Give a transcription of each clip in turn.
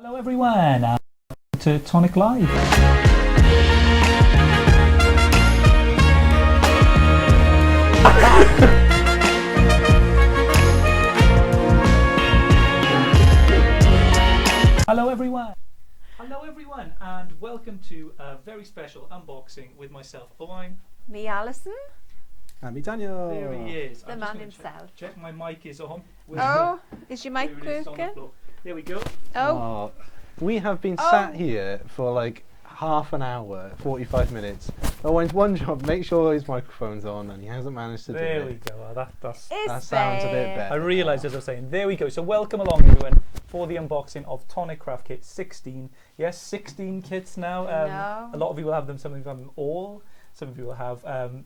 Hello everyone, to Tonic Live. Hello everyone, and welcome to a very special unboxing with myself, Owen. Me, Alison. And me, Daniel. There he is. The man himself. Check my mic is on. Oh, is your mic There it is, on the working? floor. There we go. Oh, We have been sat here for like half an hour, 45 minutes. Owen's one job, make sure his microphone's on, and he hasn't managed to do There it. we go. That Sounds a bit better. I realised as I was saying, there we go. So welcome along everyone for the unboxing of Tonic Craft Kit 16. Yes, 16 kits now. No. A lot of people have them, some people have them all. Some people have,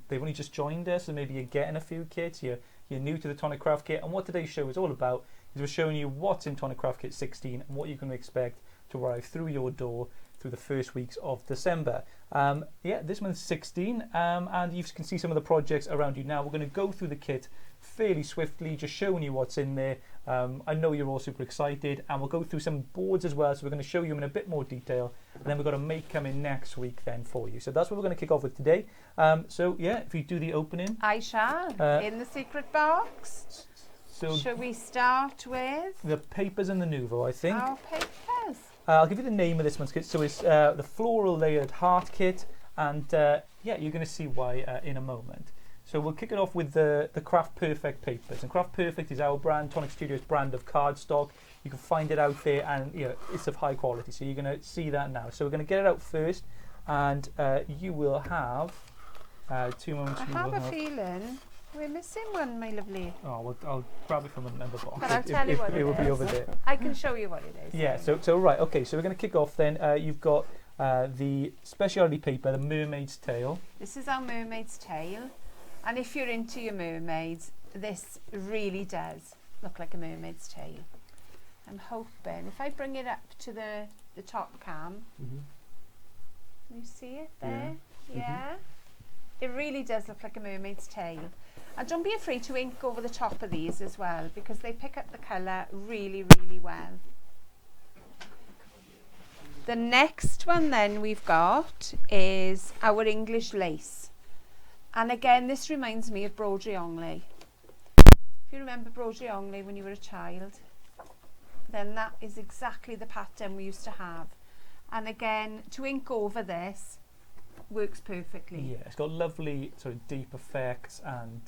they've only just joined us, so maybe you're getting a few kits, you're new to the Tonic Craft Kit. And what today's show is all about is we're showing you what's in Tonic Craft Kit 16 and what you can expect to arrive through your door through the first weeks of December. This month's 16, and you can see some of the projects around you now. We're going to go through the kit fairly swiftly, just showing you what's in there. I know you're all super excited, and we'll go through some boards as well, so we're going to show you in a bit more detail, and then we've got a make coming next week then for you. So that's what we're going to kick off with today. If you do the opening. I shall. In the secret box. So Shall we start with the papers and the Nuvo, I think. our papers? I'll give you the name of this month's kit. So it's the Floral Layered Heart Kit, and you're going to see why in a moment. So we'll kick it off with the Craft Perfect papers. And Craft Perfect is our brand, Tonic Studios brand of cardstock. You can find it out there, and it's of high quality. So you're going to see that now. So we're going to get it out first, and you will have 2 moments. I have a feeling we're missing one, my lovely. Oh, well, I'll grab it from another box. But I'll tell you what it will be over there. I can show you what it is. Yeah, so right, okay, so we're going to kick off then. You've got the speciality paper, the mermaid's tail. This is our mermaid's tail. And if you're into your mermaids, this really does look like a mermaid's tail. I'm hoping, if I bring it up to the top cam, can you see it there? Yeah. It really does look like a mermaid's tail. And don't be afraid to ink over the top of these as well, because they pick up the colour really, really well. The next one then we've got is our English lace. And again, this reminds me of broderie ongley. If you remember broderie ongley when you were a child, then that is exactly the pattern we used to have. And again, to ink over this works perfectly. Yeah, it's got lovely sort of deep effects, and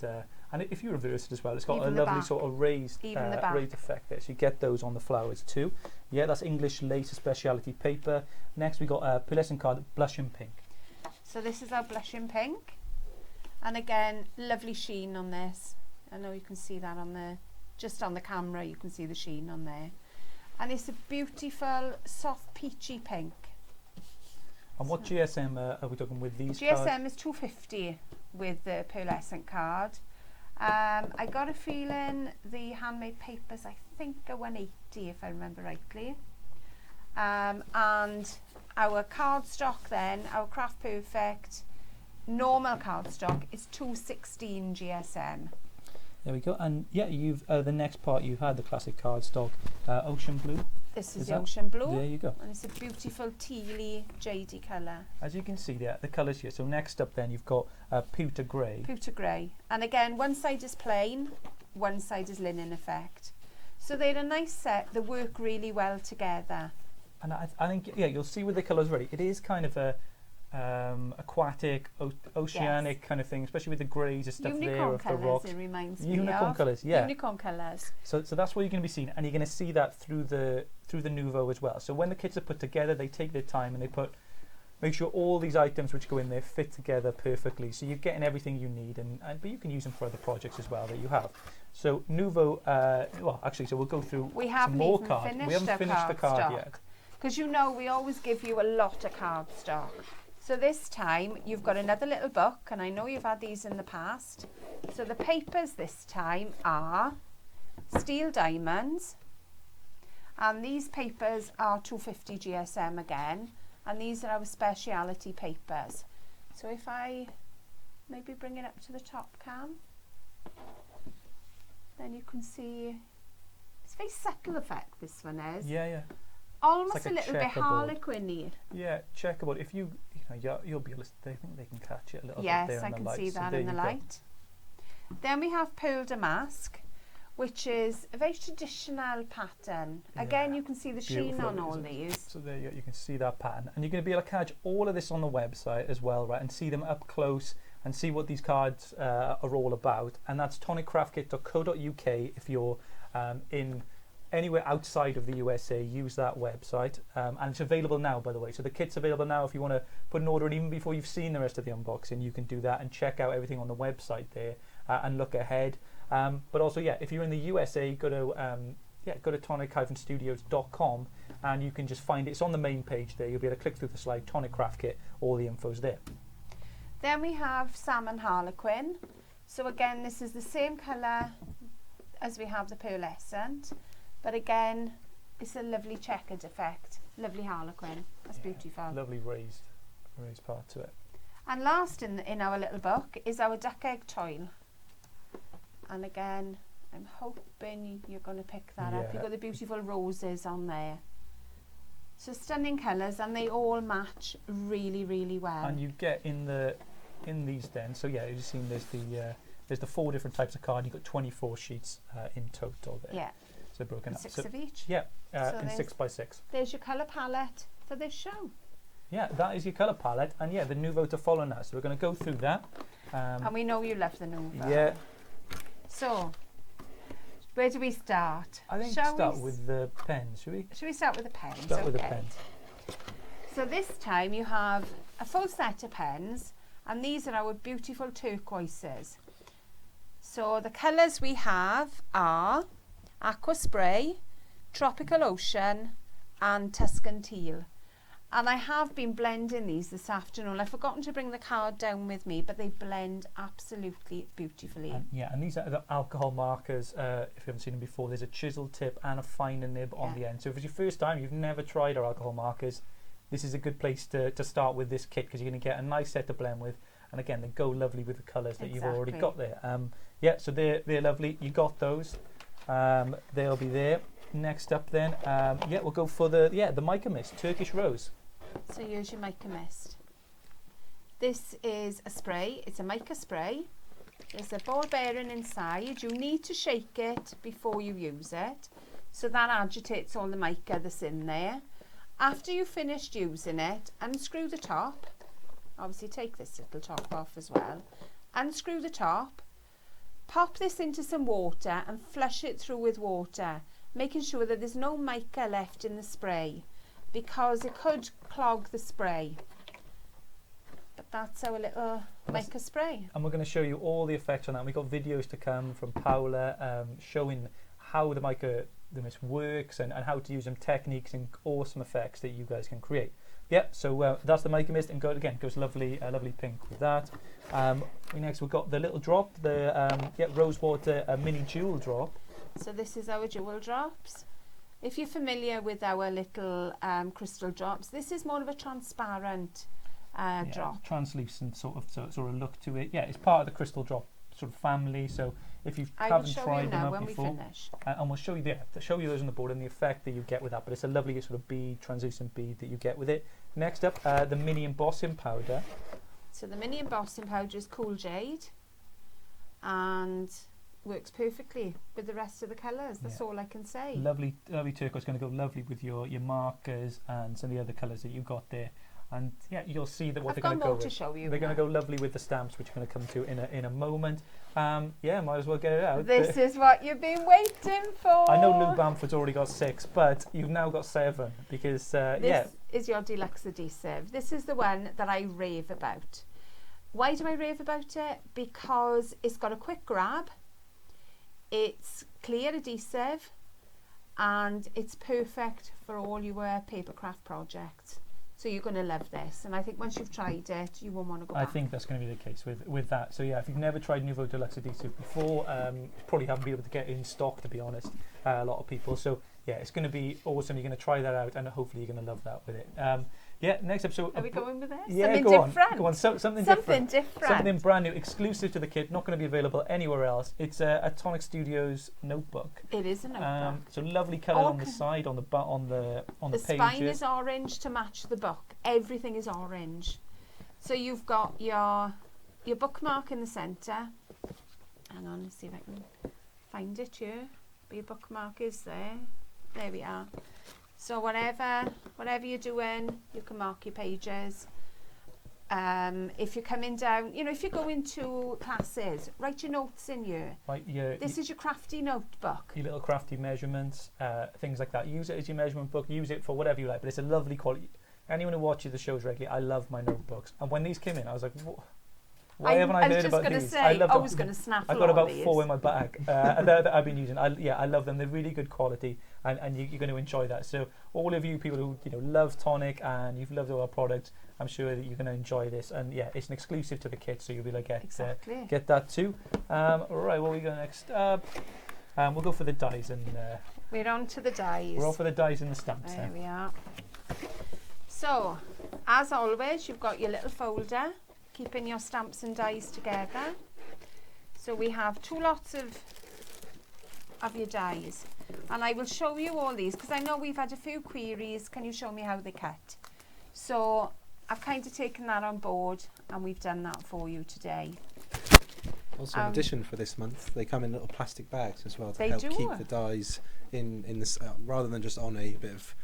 if you reverse it as well, it's got Even a the lovely back. sort of raised effect there. So you get those on the flowers too. Yeah, that's English lace, a speciality paper. Next we got pearlescent card, blushing pink. So this is our blushing pink. And again, lovely sheen on this. I know you can see that just on the camera, you can see the sheen on there. And it's a beautiful soft peachy pink. And what GSM are we talking with these GSM cards? is 250 with the pearlescent card. I got a feeling the handmade papers, I think, are 180 if I remember rightly. And our cardstock then, our Craft Perfect normal cardstock is 216 GSM. There we go. And yeah, you've the next part you had the classic cardstock, ocean blue. This is the ocean blue. There you go. And it's a beautiful tealy jadey colour. As you can see there, the colours here. So next up then you've got pewter grey. Pewter grey. And again, one side is plain, one side is linen effect. So they're a nice set. They work really well together. And I think, yeah, you'll see with the colours already, it is kind of a aquatic, oceanic kind of thing, especially with the greys and stuff unicorn there of the colours, rocks. it reminds me Unicorn of. colours, yeah. Unicorn colours. So that's what you're going to be seeing, and you're going to see that through the Nuvo as well. So when the kits are put together, they take their time and they make sure all these items which go in there fit together perfectly. So you're getting everything you need, but you can use them for other projects as well that you have. So Nuvo, so we'll go through some more cards. We haven't finished the card yet. Because we always give you a lot of cardstock. So this time you've got another little book, and I know you've had these in the past. So the papers this time are steel diamonds, and these papers are 250 GSM again, and these are our speciality papers. So if I maybe bring it up to the top cam, then you can see it's a very subtle effect, this one is. Yeah. almost like a a little bit checkerboard. harlequin-y. Yeah, checkerboard. If you'll be able to, I think they can catch it a little bit Yes, there in I the can light. see So that there in the you go. light. Then we have Pearl Damask, which is a very traditional pattern. Again, Yeah, you can see the sheen beautiful, on all isn't it? these. So there you can see that pattern, and you're going to be able to catch all of this on the website as well, right? And see them up close and see what these cards are all about. And that's tonicraftkit.co.uk. If you're in anywhere outside of the USA, use that website, and it's available now, by the way. So the kit's available now. If you want to put an order in even before you've seen the rest of the unboxing, you can do that and check out everything on the website there and look ahead. But also, yeah, if you're in the USA, go to tonic-studios.com and you can just find it. It's on the main page there. You'll be able to click through the slide, Tonic Craft Kit, all the info's there. Then we have Salmon Harlequin. So again, this is the same colour as we have the pearlescent, but again, it's a lovely checkered effect. Lovely harlequin. That's beautiful. Lovely raised part to it. And last in our little book is our duck egg toil. And again, I'm hoping you're going to pick that up. You've got the beautiful roses on there. So stunning colours, and they all match really, really well. And you get in these then. So yeah, you've seen there's the 4 different types of card. You've got 24 sheets in total there. Yeah. So broken And up. 6 So, of each. yeah, So in there's- 6x6. There's your colour palette for this show. Yeah, that is your colour palette, and yeah, the Nuvo to follow now. So we're going to go through that. And we know you love the Nuvo. Yeah, So, where do we start? I think Shall start we with the pens, should we? Shall we start with the pens? Start with the Okay. pens. So this time you have a full set of pens, and these are our beautiful turquoises. So the colours we have are Aqua Spray, Tropical Ocean and Tuscan Teal. And I have been blending these this afternoon. I've forgotten to bring the card down with me, but they blend absolutely beautifully. And these are the alcohol markers. If you haven't seen them before, there's a chisel tip and a finer nib on the end. So if it's your first time, you've never tried our alcohol markers, this is a good place to start with this kit, because you're going to get a nice set to blend with. And again, they go lovely with the colours that you've already got there. Yeah, so they're lovely. You got those. They'll be there. Next up then, yeah, we'll go for the mica mist, Turkish Rose. So here's your mica mist. This is a spray. It's a mica spray. There's a ball bearing inside. You need to shake it before you use it, so that agitates all the mica that's in there. After you've finished using it, unscrew the top. Obviously take this little top off as well. Unscrew the top. Pop this into some water and flush it through with water, making sure that there's no mica left in the spray, because it could clog the spray. But that's our little mica spray. And we're going to show you all the effects on that. We've got videos to come from Paula showing how the mica mist works and how to use them, techniques and awesome effects that you guys can create. Yep, so that's the mica mist, and goes lovely pink with that. Next we've got the little drop, the rosewater mini jewel drop. So this is our jewel drops. If you're familiar with our little crystal drops, this is more of a transparent drop. Translucent sort of look to it. Yeah, it's part of the crystal drop sort of family. So if you haven't tried them out before, we finish. And we'll show you those on the board and the effect that you get with that. But it's a lovely sort of bead, translucent bead that you get with it. Next up, the mini embossing powder. So the mini embossing powder is cool jade, and works perfectly with the rest of the colours. That's all I can say. Lovely turquoise, going to go lovely with your markers and some of the other colours that you've got there. And yeah, you'll see that what they're going to go with. To show you. They're going to go lovely with the stamps, which are going to come to in a moment. Yeah, might as well get it out. This is what you've been waiting for. I know Lou Bamford's already got 6, but you've now got 7 because this is your deluxe adhesive. This is the one that I rave about. Why do I rave about it? Because it's got a quick grab. It's clear adhesive, and it's perfect for all your paper craft projects. So you're going to love this, and I think once you've tried it, you won't want to go back. I think that's going to be the case with that. So yeah, if you've never tried Nuvo Deluxe Adhesive before, you probably haven't been able to get it in stock, to be honest, a lot of people. So yeah, it's going to be awesome. You're going to try that out, and hopefully you're going to love that with it. Yeah, next episode. Are we going with this? Yeah, something go different. on. Go on. Something Something different. different. Something brand new, exclusive to the kit, not going to be available anywhere else. It's a Tonic Studios notebook. It is a notebook. So lovely colour on the Okay. side, on the The pages. spine is orange to match the book. Everything is orange. So you've got your bookmark in the centre. Hang on, let's see if I can find it here. But your bookmark is there. There we are. So whatever you're doing, you can mark your pages. If you're coming down, if you go into classes, write your notes in here. Right, This is your crafty notebook. your little crafty measurements, things like that. Use it as your measurement book. Use it for whatever you like. But it's a lovely quality. Anyone who watches the shows regularly, I love my notebooks. And when these came in, I was like, why haven't I heard about these? I was going to snaffle I've got about these. 4 in my bag that I've been using. I love them. They're really good quality, and you're going to enjoy that. So all of you people who love Tonic and you've loved all our products, I'm sure that you're going to enjoy this. And yeah, it's an exclusive to the kit, so you'll be like get that too. Right, what we go next? We'll go for the dies and we're on to the dies. we're off for the dies and the stamps. There we are. So, as always, you've got your little folder, keeping your stamps and dies together. So we have 2 lots of your dies. And I will show you all these, because I know we've had a few queries, can you show me how they cut? So, I've kind of taken that on board, and we've done that for you today. Also, in addition for this month, they come in little plastic bags as well to They help do. keep the dies in this, rather than just on a bit of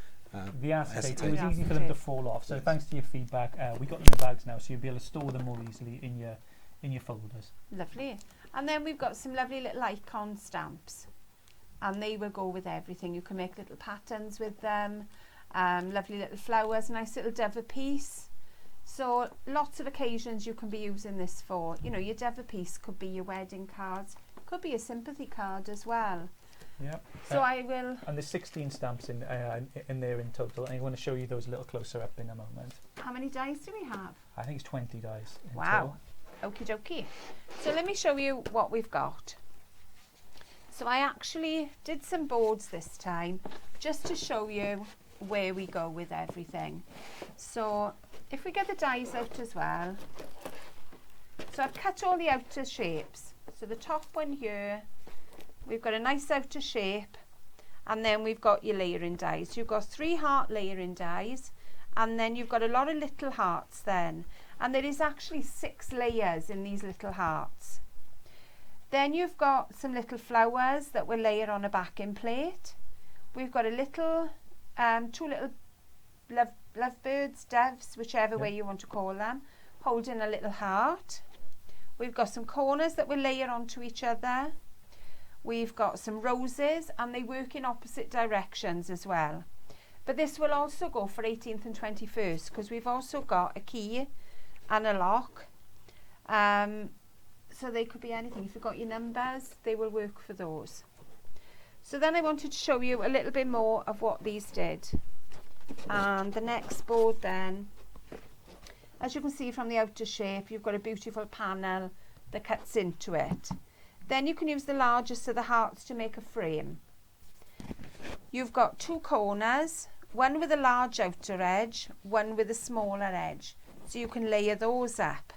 The acetate, it acetate. was easy for them to fall off. So thanks to your feedback, we got them in bags now, so you'll be able to store them more easily in your folders. Lovely. And then we've got some lovely little icon stamps. And they will go with everything. You can make little patterns with them. Lovely little flowers, nice little dove piece. So lots of occasions you can be using this for. Your dove piece could be your wedding cards. Could be a sympathy card as well. Yeah. So I will... And there's 16 stamps in there in total. And I'm going to show you those a little closer up in a moment. How many dies do we have? I think it's 20 dies in Wow. Okie dokie. So let me show you what we've got. So I actually did some boards this time just to show you where we go with everything. So if we get the dies out as well. So I've cut all the outer shapes. So the top one here, we've got a nice outer shape, and then we've got your layering dies. You've got 3 heart layering dies, and then you've got a lot of little hearts then. And there is actually 6 layers in these little hearts. Then you've got some little flowers that will layer on a backing plate. We've got a little, 2 little lovebirds, doves, whichever way you want to call them, holding a little heart. We've got some corners that will layer onto each other. We've got some roses, and they work in opposite directions as well. But this will also go for 18th and 21st, because we've also got a key and a lock. So they could be anything. If you've got your numbers, they will work for those. So then I wanted to show you a little bit more of what these did. And the next board then, as you can see from the outer shape, you've got a beautiful panel that cuts into it. Then you can use the largest of the hearts to make a frame. You've got 2 corners, one with a large outer edge, one with a smaller edge. So you can layer those up.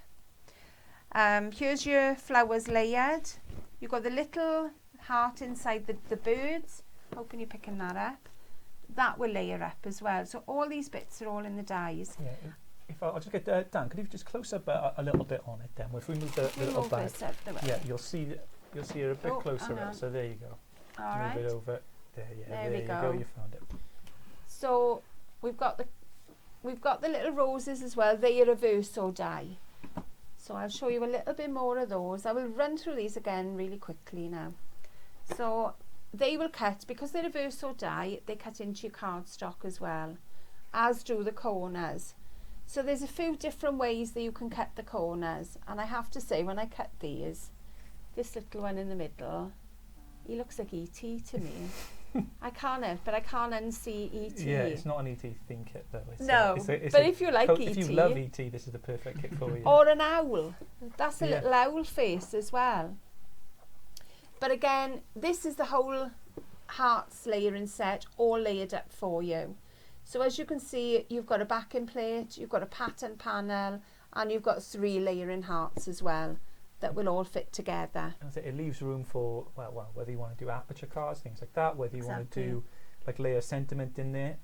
Here's your flowers layered. You've got the little heart inside the birds. How can you picking that up? That will layer up as well. So all these bits are all in the dies. Yeah. If I'll just get Dan, could you just close up a little bit on it then? If we move the little bag, yeah, you'll see it a bit closer up. So there you go. All move right. it over there. Yeah, There there we you go. go. You found it. So we've got the little roses as well. They are reverso die. So I'll show you a little bit more of those. I will run through these again really quickly now. So they will cut, because they're reverso die, they cut into your cardstock as well, as do the corners. So there's a few different ways that you can cut the corners, and I have to say, when I cut these, this little one in the middle, he looks like E.T. to me. I can't unsee E.T. Yeah, it's not an ET theme kit though. But if you like E.T. if you love ET, this is the perfect kit for you. Or an owl. That's a little owl face as well. But again, this is the whole hearts layering set all layered up for you. So as you can see, you've got a backing plate, you've got a pattern panel, and you've got 3 layering hearts as well that will all fit together. And it leaves room for, well, whether you want to do aperture cards, things like that, whether you want to Exactly. do like layer sentiment in there.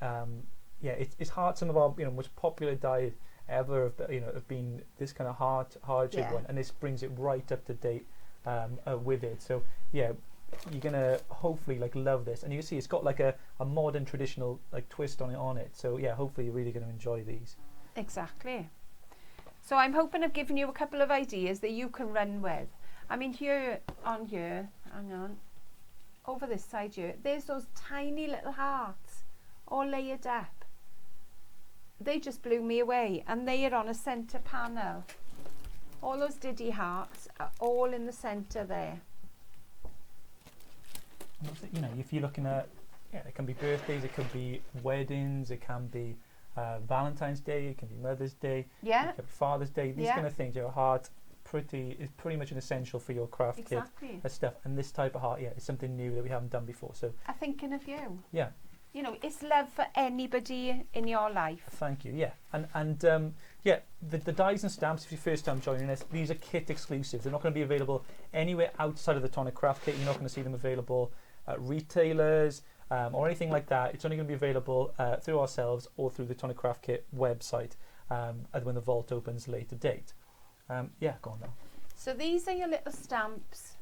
Yeah, it's hard. Some of our most popular dyes ever have been this kind of hard shade Yeah. one, and this brings it right up to date with it. So yeah, you're gonna hopefully like love this, and you can see it's got like a modern traditional like twist on it. So yeah, hopefully you're really gonna enjoy these. Exactly. So I'm hoping I've given you a couple of ideas that you can run with. I mean, here, hang on, over this side here, there's those tiny little hearts all layered up. They just blew me away, and they are on a centre panel. All those diddy hearts are all in the centre there. If you're looking at, it can be birthdays, it could be weddings, it can be Valentine's Day, it can be Mother's Day, Yeah, it can be Father's Day. These Yeah. kind of things, your heart is pretty much an essential for your craft exactly. kit and stuff. And this type of heart, is something new that we haven't done before. So I'm thinking of you. yeah, It's love for anybody in your life. thank you. Yeah, and the dies and stamps. If you're first time joining us, these are kit exclusive. They're not going to be available anywhere outside of the Tonic Craft Kit. You're not going to see them available at retailers or anything like that. It's only going to be available through ourselves or through the Tonic Craft Kit website when the vault opens later date. Go on now. So these are your little stamps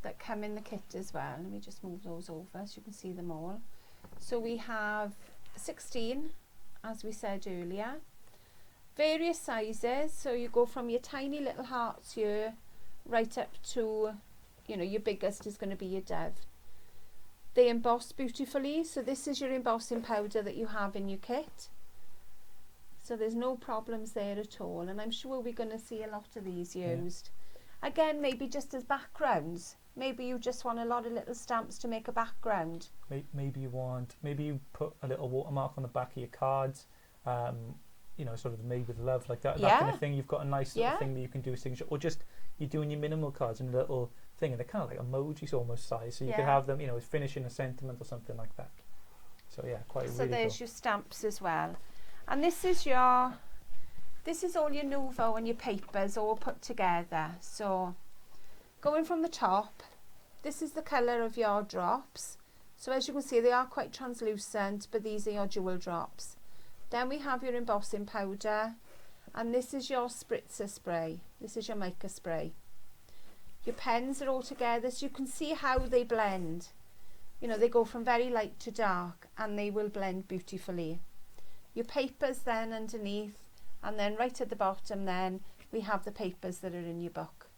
that come in the kit as well. Let me just move those over so you can see them all. So we have 16, as we said earlier. Various sizes, so you go from your tiny little hearts here right up to, your biggest is going to be your dove. They emboss beautifully, so this is your embossing powder that you have in your kit. So there's no problems there at all, and I'm sure we're going to see a lot of these used. Yeah. Again, maybe just as backgrounds. Maybe you just want a lot of little stamps to make a background. Maybe you put a little watermark on the back of your cards, sort of made with love, like that kind of thing. You've got a nice little thing that you can do things, or just you're doing your minimal cards in a little thing, and they're kind of like emojis almost size, so you could have them, finishing a sentiment or something like that. So yeah, So really there's cool. Your stamps as well, and this is all your Nuvo and your papers all put together. So going from the top, this is the colour of your drops. So as you can see, they are quite translucent, but these are your jewel drops. Then we have your embossing powder, and this is your spritzer spray. This is your mica spray. Your pens are all together, so you can see how they blend. They go from very light to dark, and they will blend beautifully. Your papers then underneath, and then right at the bottom then we have the papers that are in your book.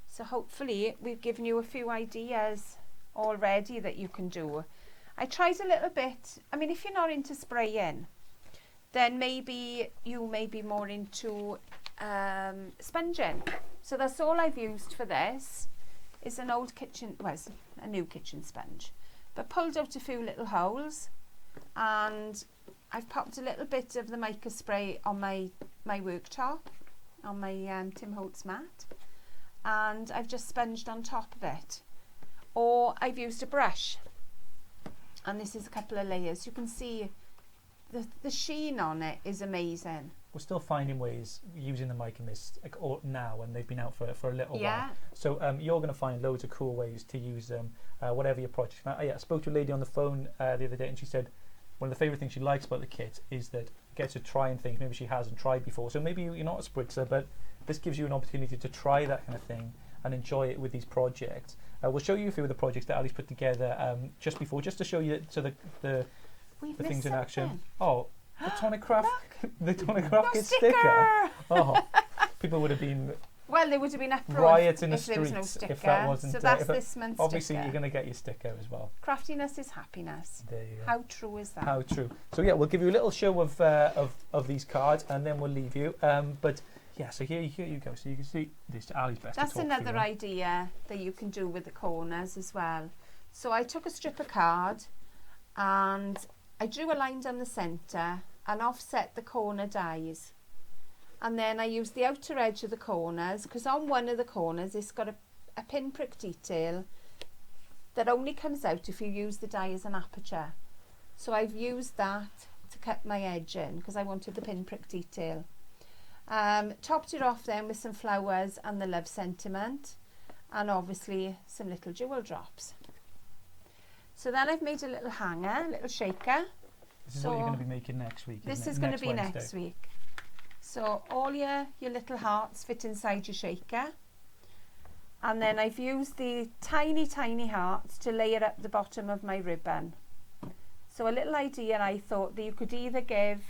So hopefully we've given you a few ideas already that you can do. I tried a little bit. I mean, if you're not into spraying, then maybe you may be more into sponging. So that's all I've used for this is an old kitchen, well, it's a new kitchen sponge, but pulled out a few little holes, and I've popped a little bit of the mica spray on my worktop, on my Tim Holtz mat, and I've just sponged on top of it. Or I've used a brush, and this is a couple of layers. You can see the sheen on it is amazing. We're still finding ways using the mica mist now, and they've been out for a little while. So you're going to find loads of cool ways to use them, whatever your project. I spoke to a lady on the phone the other day, and she said one of the favourite things she likes about the kit is that it gets her trying things maybe she hasn't tried before. So maybe you're not a spritzer, but this gives you an opportunity to try that kind of thing and enjoy it with these projects. We'll show you a few of the projects that Ali's put together just to show you the things in action. Oh, the Tonic Craft, the Tonic Craft Kit sticker. Oh, people would have been. Well, there would have been riots in the streets no if that wasn't. So that's this month's obviously sticker. You're going to get your sticker as well. Craftiness is happiness. There you go. How true is that? How true. So yeah, we'll give you a little show of these cards, and then we'll leave you. But yeah, so here you go. So you can see this. Ali's best. That's another idea that you can do with the corners as well. So I took a strip of card, and I drew a line down the centre and offset the corner dies. And then I used the outer edge of the corners, because on one of the corners it's got a pinprick detail that only comes out if you use the die as an aperture. So I've used that to cut my edge in because I wanted the pinprick detail. Topped it off then with some flowers and the love sentiment, and obviously some little jewel drops. So then I've made a little hanger, a little shaker. This is what you're going to be making next week, This isn't it? is going to be Wednesday. next week. So all your little hearts fit inside your shaker. And then I've used the tiny, tiny hearts to layer up the bottom of my ribbon. So a little idea, I thought that you could either give,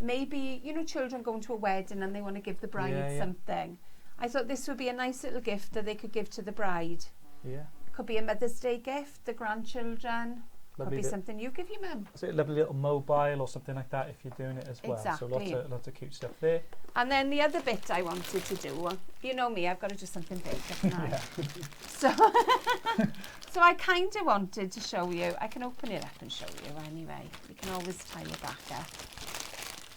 maybe, you know, children going to a wedding and they want to give the bride something. I thought this would be a nice little gift that they could give to the bride. Yeah. Could be a Mother's Day gift, the grandchildren. Lovely Could be something you give your mum. So a lovely little mobile or something like that if you're doing it as well. Exactly. So lots of cute stuff there. And then the other bit I wanted to do, you know me, I've got to do something big, haven't I? So, so I kind of wanted to show you, I can open it up and show you anyway. You can always tie it back up.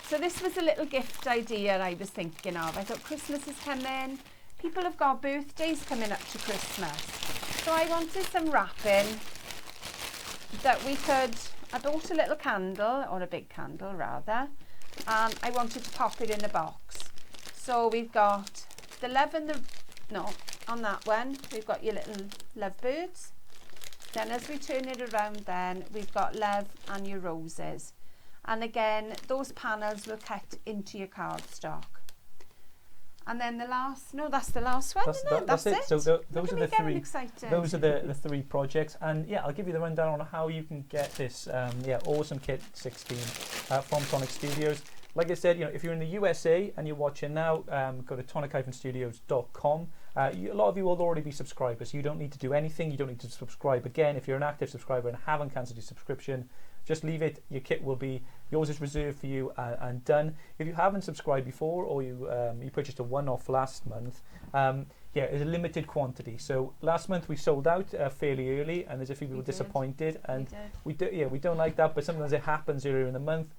So this was a little gift idea I was thinking of. I thought Christmas is coming. People have got birthdays coming up to Christmas. So I wanted some wrapping that we could, I bought a little candle, or a big candle rather, and I wanted to pop it in a box. So we've got the love and the, no, on that one, we've got your little love birds. Then as we turn it around then, we've got love and your roses. And again, those panels will cut into your cardstock. And then the last, no, that's the last one, isn't it? That's it. So those are the three. Excited. Those are the three projects, and yeah, I'll give you the rundown on how you can get this awesome kit 16 from Tonic Studios. Like I said, you know, if you're in the USA and you're watching now, go to tonic-studios.com. A lot of you will already be subscribers. You don't need to do anything. You don't need to subscribe again. If you're an active subscriber and haven't cancelled your subscription, just leave it. Your kit will be yours, is reserved for you and done. If you haven't subscribed before, or you purchased a one-off last month, it's a limited quantity. So last month we sold out fairly early, and there's a few people disappointed, and we don't like that. But sometimes it happens earlier in the month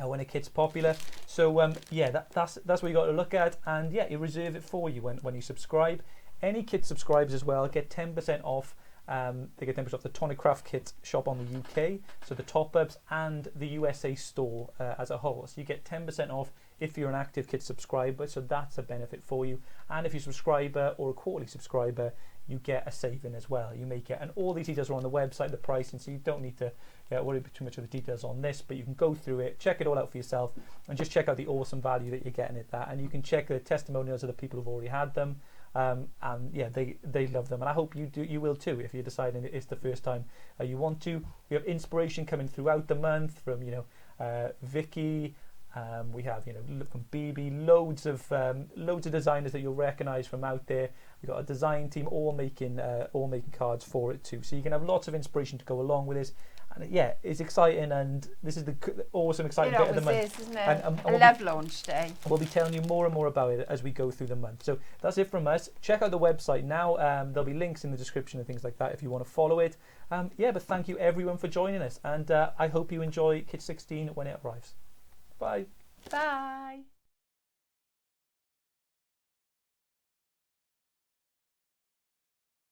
when a kit's popular. So that's what you got to look at, and yeah, you reserve it for you when you subscribe. Any kit subscribers as well get 10% off. They get 10% off the Tonic Craft Kit shop on the UK, so the top-ups and the USA store as a whole. So you get 10% off if you're an active kit subscriber, so that's a benefit for you. And if you're a subscriber or a quarterly subscriber, you get a saving as well. You make it, and all these details are on the website, the pricing, so you don't need to worry too much of the details on this, but you can go through it, check it all out for yourself, and just check out the awesome value that you're getting at that. And you can check the testimonials of the people who've already had them. And yeah, they love them, and I hope you will too if you're deciding it's the first time you want to. We have inspiration coming throughout the month from Vicky. We have from BB, loads of designers that you'll recognise from out there. We've got a design team all making cards for it too, so you can have lots of inspiration to go along with this. And yeah, it's exciting, and this is the awesome, exciting bit of the month. Isn't it? And I love launch day. We'll be telling you more and more about it as we go through the month. So that's it from us. Check out the website now. There'll be links in the description and things like that if you want to follow it. But thank you everyone for joining us, and I hope you enjoy Kit 16 when it arrives. Bye. Bye.